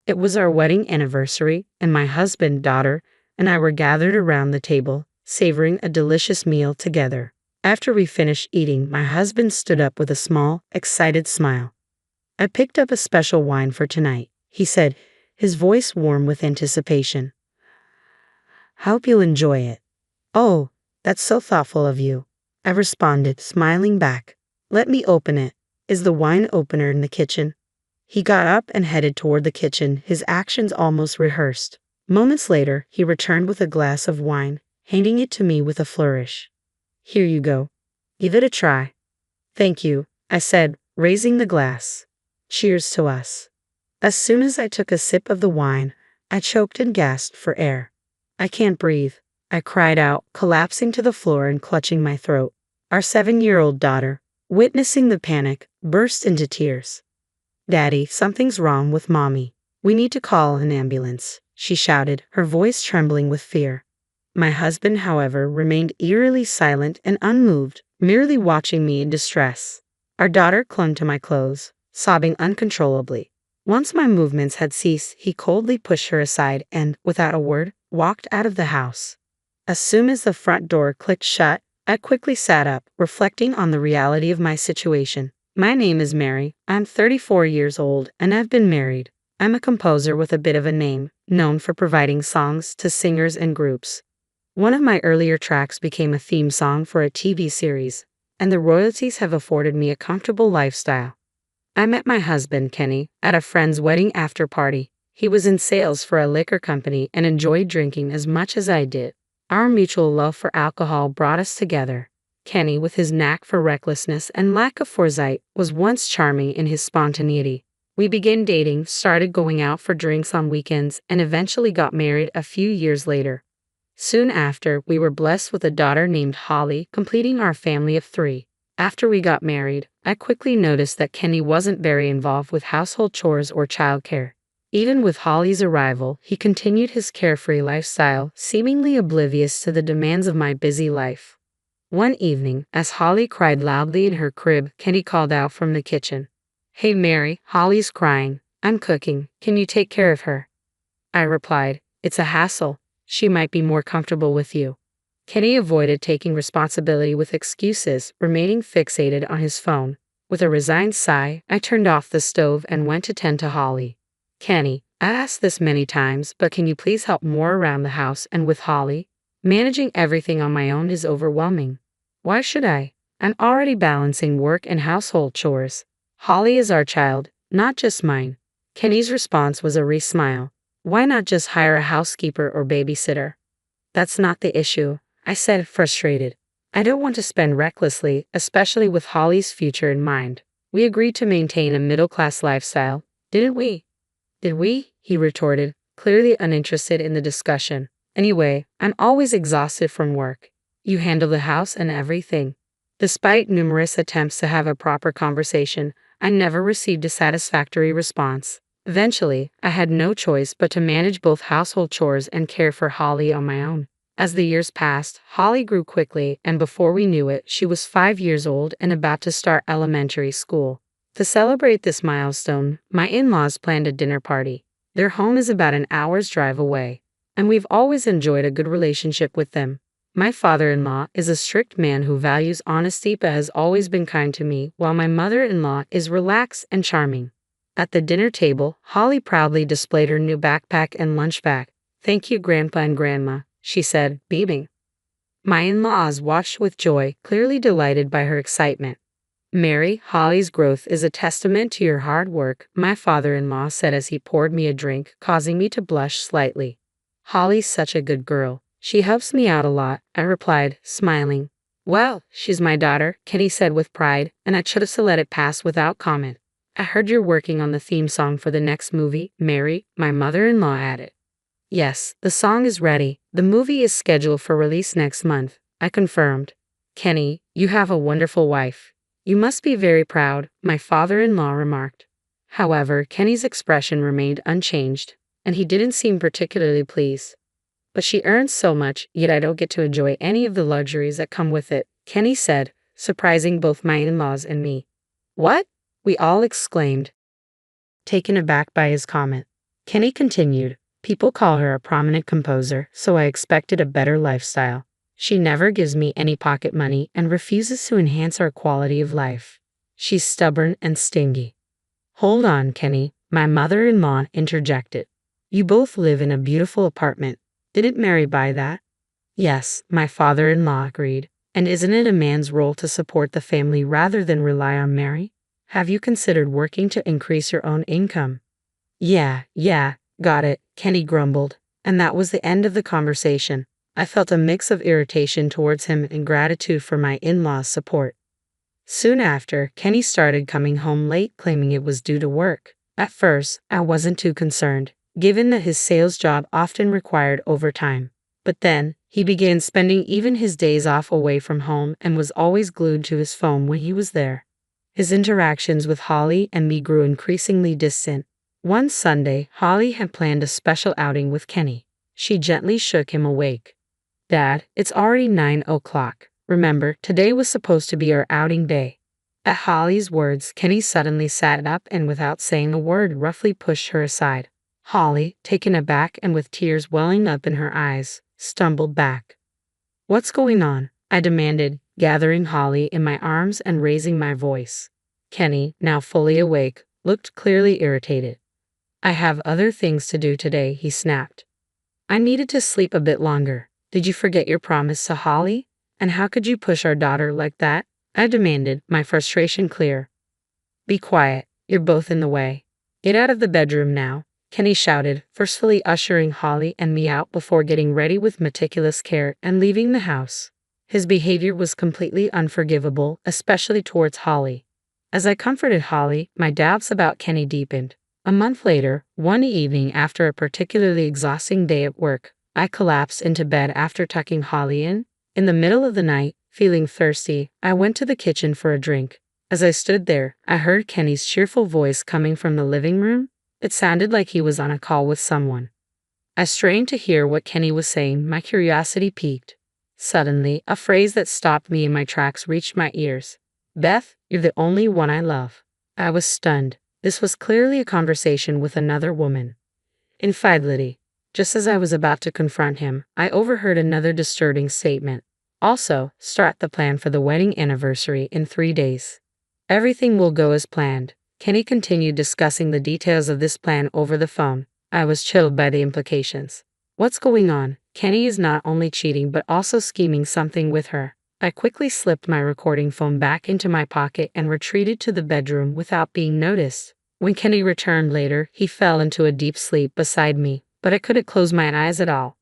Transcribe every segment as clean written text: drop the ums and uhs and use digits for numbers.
It was our wedding anniversary, and my husband, daughter, and I were gathered around the table, savoring a delicious meal together. After we finished eating, my husband stood up with a small, excited smile. "I picked up a special wine for tonight," he said, his voice warm with anticipation. "Hope you'll enjoy it." "Oh, that's so thoughtful of you," I responded, smiling back. "Let me open it. Is the wine opener in the kitchen?" He got up and headed toward the kitchen, his actions almost rehearsed. Moments later, he returned with a glass of wine, handing it to me with a flourish. "Here you go. Give it a try." "Thank you," I said, raising the glass. "Cheers to us." As soon as I took a sip of the wine, I choked and gasped for air. "I can't breathe," I cried out, collapsing to the floor and clutching my throat. Our 7-year-old daughter, witnessing the panic, burst into tears. "Daddy, something's wrong with Mommy. We need to call an ambulance," she shouted, her voice trembling with fear. My husband, however, remained eerily silent and unmoved, merely watching me in distress. Our daughter clung to my clothes, sobbing uncontrollably. Once my movements had ceased, he coldly pushed her aside and, without a word, walked out of the house. As soon as the front door clicked shut, I quickly sat up, reflecting on the reality of my situation. My name is Mary, I'm 34 years old, and I've been married. I'm a composer with a bit of a name, known for providing songs to singers and groups. One of my earlier tracks became a theme song for a TV series, and the royalties have afforded me a comfortable lifestyle. I met my husband, Kenny, at a friend's wedding after party. He was in sales for a liquor company and enjoyed drinking as much as I did. Our mutual love for alcohol brought us together. Kenny, with his knack for recklessness and lack of foresight, was once charming in his spontaneity. We began dating, started going out for drinks on weekends, and eventually got married a few years later. Soon after, we were blessed with a daughter named Holly, completing our family of 3. After we got married, I quickly noticed that Kenny wasn't very involved with household chores or childcare. Even with Holly's arrival, he continued his carefree lifestyle, seemingly oblivious to the demands of my busy life. One evening, as Holly cried loudly in her crib, Kenny called out from the kitchen. "Hey Mary, Holly's crying. I'm cooking. Can you take care of her?" I replied, "It's a hassle. She might be more comfortable with you." Kenny avoided taking responsibility with excuses, remaining fixated on his phone. With a resigned sigh, I turned off the stove and went to tend to Holly. "Kenny, I've asked this many times, but can you please help more around the house and with Holly? Managing everything on my own is overwhelming." "Why should I? I'm already balancing work and household chores. Holly is our child, not just mine." Kenny's response was a smile. "Why not just hire a housekeeper or babysitter?" "That's not the issue," I said, frustrated. "I don't want to spend recklessly, especially with Holly's future in mind. We agreed to maintain a middle-class lifestyle, didn't we?" "Did we?" he retorted, clearly uninterested in the discussion. "Anyway, I'm always exhausted from work. You handle the house and everything." Despite numerous attempts to have a proper conversation, I never received a satisfactory response. Eventually, I had no choice but to manage both household chores and care for Holly on my own. As the years passed, Holly grew quickly, and before we knew it, she was 5 years old and about to start elementary school. To celebrate this milestone, my in-laws planned a dinner party. Their home is about an hour's drive away, and we've always enjoyed a good relationship with them. My father-in-law is a strict man who values honesty but has always been kind to me, while my mother-in-law is relaxed and charming. At the dinner table, Holly proudly displayed her new backpack and lunch bag. "Thank you, Grandpa and Grandma," she said, beaming. My in-laws watched with joy, clearly delighted by her excitement. "Mary, Holly's growth is a testament to your hard work," my father-in-law said as he poured me a drink, causing me to blush slightly. "Holly's such a good girl. She helps me out a lot," I replied, smiling. "Well, she's my daughter," Kenny said with pride, and I chose to let it pass without comment. "I heard you're working on the theme song for the next movie, Mary," my mother-in-law added. "Yes, the song is ready. The movie is scheduled for release next month," I confirmed. "Kenny, you have a wonderful wife. You must be very proud," my father-in-law remarked. However, Kenny's expression remained unchanged, and he didn't seem particularly pleased. "But she earns so much, yet I don't get to enjoy any of the luxuries that come with it," Kenny said, surprising both my in-laws and me. "What?" we all exclaimed, taken aback by his comment. Kenny continued. People call her a prominent composer, so I expected a better lifestyle. She never gives me any pocket money and refuses to enhance our quality of life. She's stubborn and stingy. Hold on, Kenny, my mother-in-law interjected. You both live in a beautiful apartment. Didn't Mary buy that? Yes, my father-in-law agreed. And isn't it a man's role to support the family rather than rely on Mary? Have you considered working to increase your own income? Yeah, got it, Kenny grumbled. And that was the end of the conversation. I felt a mix of irritation towards him and gratitude for my in-law's support. Soon after, Kenny started coming home late, claiming it was due to work. At first, I wasn't too concerned, given that his sales job often required overtime. But then, he began spending even his days off away from home and was always glued to his phone when he was there. His interactions with Holly and me grew increasingly distant. One Sunday, Holly had planned a special outing with Kenny. She gently shook him awake. Dad, it's already 9 o'clock. Remember, today was supposed to be our outing day. At Holly's words, Kenny suddenly sat up and without saying a word roughly pushed her aside. Holly, taken aback and with tears welling up in her eyes, stumbled back. What's going on? I demanded, gathering Holly in my arms and raising my voice. Kenny, now fully awake, looked clearly irritated. I have other things to do today, he snapped. I needed to sleep a bit longer. Did you forget your promise to Holly? And how could you push our daughter like that? I demanded, my frustration clear. Be quiet, you're both in the way. Get out of the bedroom now, Kenny shouted, forcefully ushering Holly and me out before getting ready with meticulous care and leaving the house. His behavior was completely unforgivable, especially towards Holly. As I comforted Holly, my doubts about Kenny deepened. A month later, one evening after a particularly exhausting day at work, I collapsed into bed after tucking Holly in. In the middle of the night, feeling thirsty, I went to the kitchen for a drink. As I stood there, I heard Kenny's cheerful voice coming from the living room. It sounded like he was on a call with someone. I strained to hear what Kenny was saying, my curiosity piqued. Suddenly, a phrase that stopped me in my tracks reached my ears. Beth, you're the only one I love. I was stunned. This was clearly a conversation with another woman. Infidelity. Just as I was about to confront him, I overheard another disturbing statement. Also, start the plan for the wedding anniversary in 3 days. Everything will go as planned. Kenny continued discussing the details of this plan over the phone. I was chilled by the implications. What's going on? Kenny is not only cheating but also scheming something with her. I quickly slipped my recording phone back into my pocket and retreated to the bedroom without being noticed. When Kenny returned later, he fell into a deep sleep beside me, but I couldn't close my eyes at all.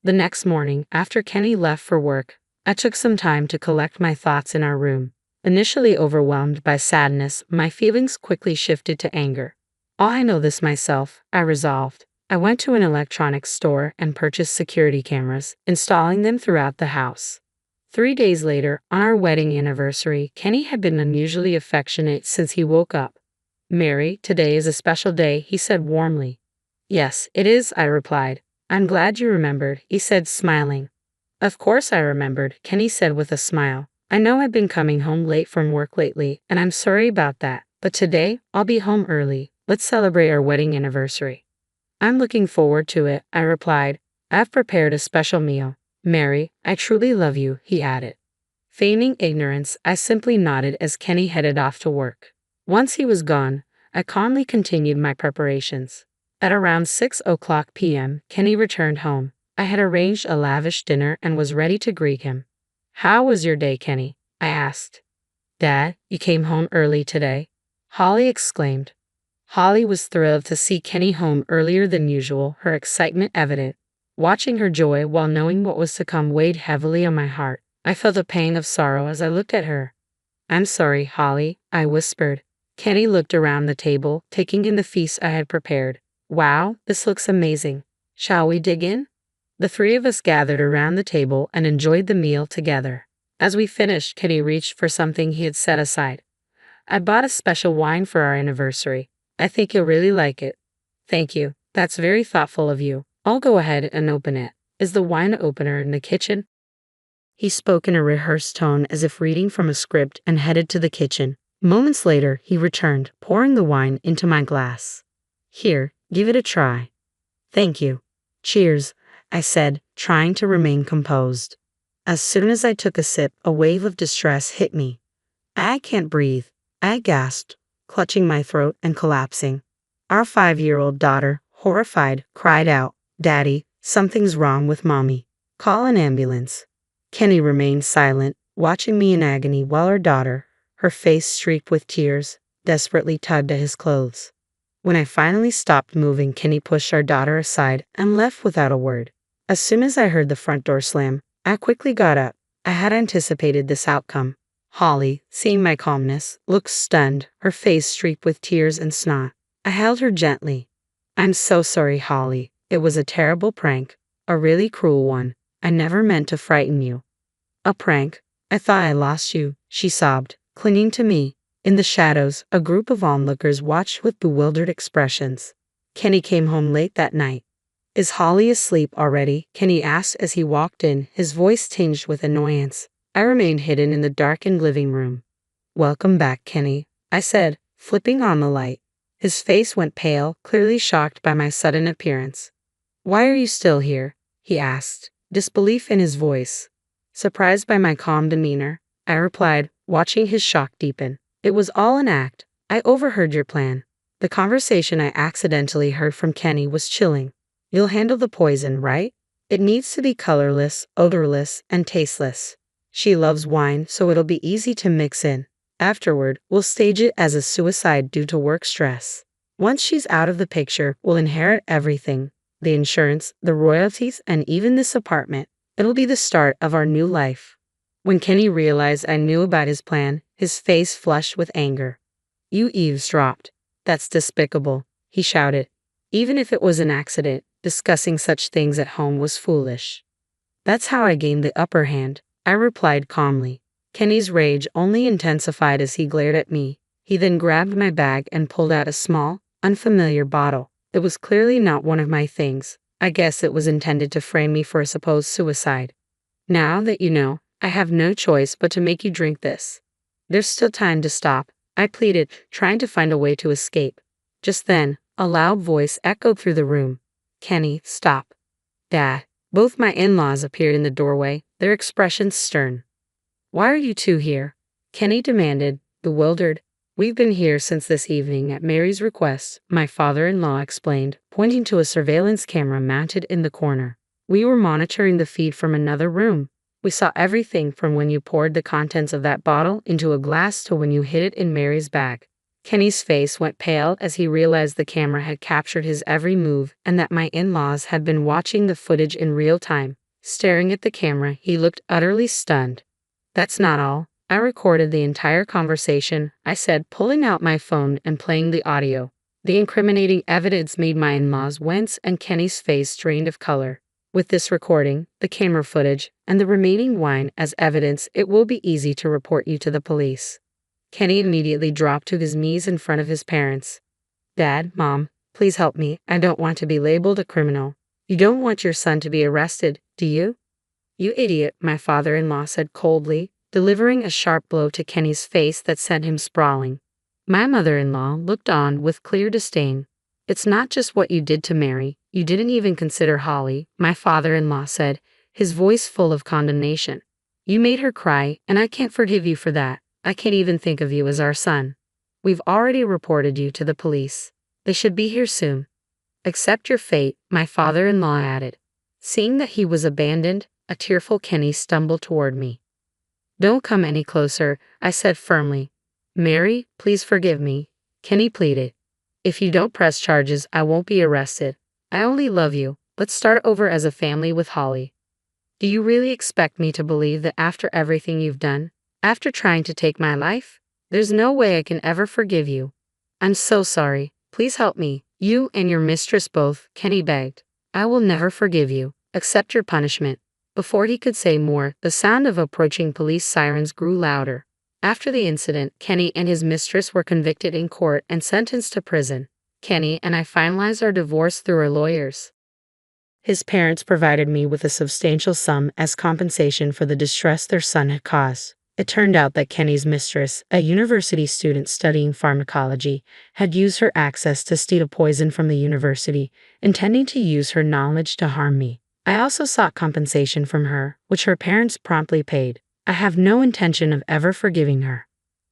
The next morning, after Kenny left for work, I took some time to collect my thoughts in our room. Initially overwhelmed by sadness, my feelings quickly shifted to anger. I know this myself, I resolved. I went to an electronics store and purchased security cameras, installing them throughout the house. 3 days later, on our wedding anniversary, Kenny had been unusually affectionate since he woke up. Mary, today is a special day, he said warmly. Yes, it is, I replied. I'm glad you remembered, he said, smiling. Of course I remembered, Kenny said with a smile. I know I've been coming home late from work lately, and I'm sorry about that, but today, I'll be home early. Let's celebrate our wedding anniversary. I'm looking forward to it, I replied. I've prepared a special meal. Mary, I truly love you, he added. Feigning ignorance, I simply nodded as Kenny headed off to work. Once he was gone, I calmly continued my preparations. At around 6 o'clock p.m., Kenny returned home. I had arranged a lavish dinner and was ready to greet him. How was your day, Kenny? I asked. Dad, you came home early today? Holly exclaimed. Holly was thrilled to see Kenny home earlier than usual, her excitement evident. Watching her joy while knowing what was to come weighed heavily on my heart. I felt a pang of sorrow as I looked at her. I'm sorry, Holly, I whispered. Kenny looked around the table, taking in the feast I had prepared. Wow, this looks amazing. Shall we dig in? The three of us gathered around the table and enjoyed the meal together. As we finished, Kenny reached for something he had set aside. I bought a special wine for our anniversary. I think you'll really like it. Thank you. That's very thoughtful of you. I'll go ahead and open it. Is the wine opener in the kitchen? He spoke in a rehearsed tone as if reading from a script and headed to the kitchen. Moments later, he returned, pouring the wine into my glass. Here, Give it a try. Thank you. Cheers, I said, trying to remain composed. As soon as I took a sip, a wave of distress hit me. I can't breathe, I gasped, clutching my throat and collapsing. Our 5-year-old daughter, horrified, cried out, "Daddy, something's wrong with Mommy. Call an ambulance." Kenny remained silent, watching me in agony while our daughter, her face streaked with tears, desperately tugged at his clothes. When I finally stopped moving, Kenny pushed our daughter aside and left without a word. As soon as I heard the front door slam, I quickly got up. I had anticipated this outcome. Holly, seeing my calmness, looked stunned, her face streaked with tears and snot. I held her gently. "I'm so sorry, Holly. It was a terrible prank, a really cruel one. I never meant to frighten you." "A prank? I thought I lost you," she sobbed, clinging to me. In the shadows, a group of onlookers watched with bewildered expressions. Kenny came home late that night. "Is Holly asleep already?" Kenny asked as he walked in, his voice tinged with annoyance. I remained hidden in the darkened living room. "Welcome back, Kenny," I said, flipping on the light. His face went pale, clearly shocked by my sudden appearance. "Why are you still here?" he asked, disbelief in his voice. Surprised by my calm demeanor, I replied, watching his shock deepen. "It was all an act. I overheard your plan." The conversation I accidentally heard from Kenny was chilling. "You'll handle the poison, right? It needs to be colorless, odorless, and tasteless. She loves wine, so it'll be easy to mix in. Afterward, we'll stage it as a suicide due to work stress. Once she's out of the picture, we'll inherit everything. The insurance, the royalties, and even this apartment. It'll be the start of our new life." When Kenny realized I knew about his plan, his face flushed with anger. "You eavesdropped. That's despicable," he shouted. "Even if it was an accident, discussing such things at home was foolish." "That's how I gained the upper hand," I replied calmly. Kenny's rage only intensified as he glared at me. He then grabbed my bag and pulled out a small, unfamiliar bottle. It was clearly not one of my things. I guess it was intended to frame me for a supposed suicide. "Now that you know, I have no choice but to make you drink this." "There's still time to stop," I pleaded, trying to find a way to escape. Just then, a loud voice echoed through the room. "Kenny, stop." "Dad." Both my in-laws appeared in the doorway, their expressions stern. "Why are you two here?" Kenny demanded, bewildered. "We've been here since this evening at Mary's request," my father-in-law explained, pointing to a surveillance camera mounted in the corner. "We were monitoring the feed from another room. We saw everything from when you poured the contents of that bottle into a glass to when you hid it in Mary's bag." Kenny's face went pale as he realized the camera had captured his every move and that my in-laws had been watching the footage in real time. Staring at the camera, he looked utterly stunned. "That's not all. I recorded the entire conversation," I said, pulling out my phone and playing the audio. The incriminating evidence made my in-laws wince and Kenny's face drained of color. "With this recording, the camera footage, and the remaining wine as evidence, it will be easy to report you to the police." Kenny immediately dropped to his knees in front of his parents. "Dad, Mom, please help me. I don't want to be labeled a criminal." "You don't want your son to be arrested, do you?" "You idiot," my father-in-law said coldly, delivering a sharp blow to Kenny's face that sent him sprawling. My mother-in-law looked on with clear disdain. "It's not just what you did to Mary. You didn't even consider Holly," my father-in-law said, his voice full of condemnation. "You made her cry, and I can't forgive you for that. I can't even think of you as our son. We've already reported you to the police. They should be here soon." "Accept your fate," my father-in-law added. Seeing that he was abandoned, a tearful Kenny stumbled toward me. "Don't come any closer," I said firmly. "Mary, please forgive me," Kenny pleaded. "If you don't press charges, I won't be arrested. I only love you. Let's start over as a family with Holly." "Do you really expect me to believe that after everything you've done, after trying to take my life? There's no way I can ever forgive you." "I'm so sorry. Please help me. You and your mistress both," Kenny begged. "I will never forgive you. Accept your punishment." Before he could say more, the sound of approaching police sirens grew louder. After the incident, Kenny and his mistress were convicted in court and sentenced to prison. Kenny and I finalized our divorce through our lawyers. His parents provided me with a substantial sum as compensation for the distress their son had caused. It turned out that Kenny's mistress, a university student studying pharmacology, had used her access to steal poison from the university, intending to use her knowledge to harm me. I also sought compensation from her, which her parents promptly paid. I have no intention of ever forgiving her.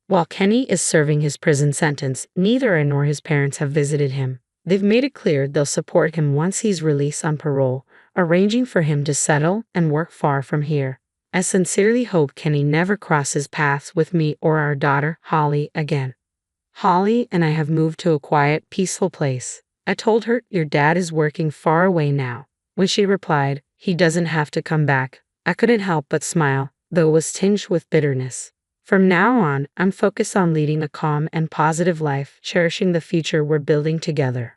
While Kenny is serving his prison sentence, neither I nor his parents have visited him. They've made it clear they'll support him once he's released on parole, arranging for him to settle and work far from here. I sincerely hope Kenny never crosses paths with me or our daughter, Holly, again. Holly and I have moved to a quiet, peaceful place. I told her, your dad is working far away now. When she replied, he doesn't have to come back, I couldn't help but smile, though it was tinged with bitterness. From now on, I'm focused on leading a calm and positive life, cherishing the future we're building together.